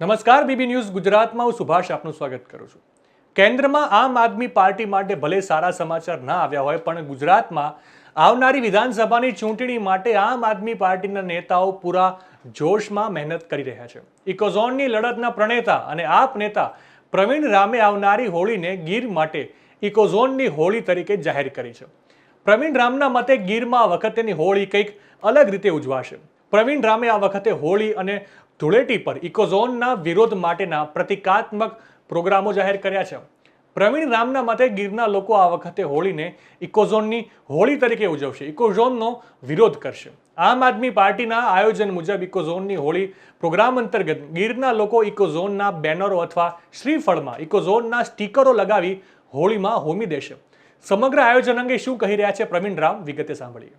નમસ્કાર, BB news ગુજરાતમાં હું સુભાષ આપનું સ્વાગત કરું છું। કેન્દ્રમાં આમ આદમી પાર્ટી માટે ભલે સારા સમાચાર ના આવ્યા હોય, પણ ગુજરાતમાં આવનારી વિધાનસભાની ચૂંટણી માટે આમ આદમી પાર્ટીના નેતાઓ પૂરા જોશમાં મહેનત કરી રહ્યા છે। ઇકોઝોનની લડતના પ્રણેતા અને આપ નેતા પ્રવીણ રામે આવનારી હોળીને ગીર માટે ઇકોઝોનની હોળી તરીકે જાહેર કરી છે। પ્રવીણ રામના મતે ગીરમાં આ વખતેની હોળી કંઈક અલગ રીતે ઉજવાશે। પ્રવીણ રામે આ વખતે હોળી અને ધૂળેટી પર ઇકોઝોનના વિરોધ માટેના પ્રતિકાત્મક પ્રોગ્રામો જાહેર કર્યા છે। પ્રવીણ રામના મતે ગીરના લોકો આ વખતે હોળીને ઇકોઝોનની હોળી તરીકે ઉજવશે, ઇકોઝોનનો વિરોધ કરશે। આમ આદમી પાર્ટીના આયોજન મુજબ ઇકોઝોનની હોળી પ્રોગ્રામ અંતર્ગત ગીરના લોકો ઇકોઝોનના બેનરો અથવા શ્રીફળમાં ઇકોઝોનના સ્ટીકરો લગાવી હોળીમાં હોમી દેશે। સમગ્ર આયોજન અંગે શું કહી રહ્યા છે પ્રવીણ રામ, વિગતે સાંભળીએ।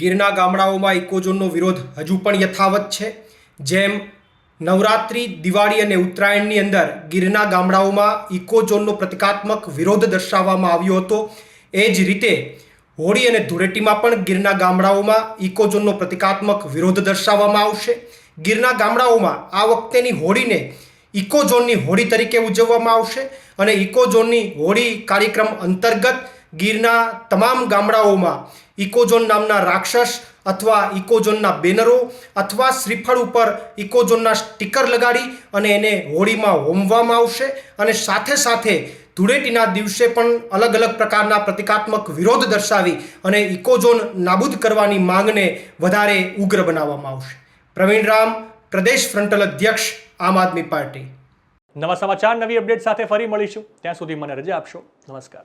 ગીરના ગામડાઓમાં ઇકોઝોનનો વિરોધ હજુ પણ યથાવત છે। જેમ નવરાત્રિ, દિવાળી અને ઉત્તરાયણની અંદર ગીરના ગામડાઓમાં ઇકોઝોનનો પ્રતિકાત્મક વિરોધ દર્શાવવામાં આવ્યો હતો, એ જ રીતે હોળી અને ધૂળેટીમાં પણ ગીરના ગામડાઓમાં ઇકોઝોનનો પ્રતિકાત્મક વિરોધ દર્શાવવામાં આવશે। ગીરના ગામડાઓમાં આ વખતેની હોળીને ઇકોઝોનની હોળી તરીકે ઉજવવામાં આવશે અને ઇકોઝોનની હોળી કાર્યક્રમ અંતર્ગત ગીરના તમામ ગામડાઓમાં ઇકોઝોન નામના રાક્ષસ અથવા ઇકોઝોનના બેનરો અથવા શ્રીફળ ઉપર ઇકોઝોનના સ્ટીકર લગાડી અને એને હોળીમાં હોમવામાં આવશે અને સાથે સાથે ધૂળેટીના દિવસે પણ અલગ અલગ પ્રકારના પ્રતિકાત્મક વિરોધ દર્શાવી અને ઇકોઝોન નાબૂદ કરવાની માંગને વધારે ઉગ્ર બનાવવામાં આવશે। પ્રવીણ રામ, પ્રદેશ ફ્રન્ટલ અધ્યક્ષ, આમ આદમી પાર્ટી। નવા સમાચાર, નવી અપડેટ સાથે ફરી મળીશું। ત્યાં સુધી મને રજા આપશો। નમસ્કાર।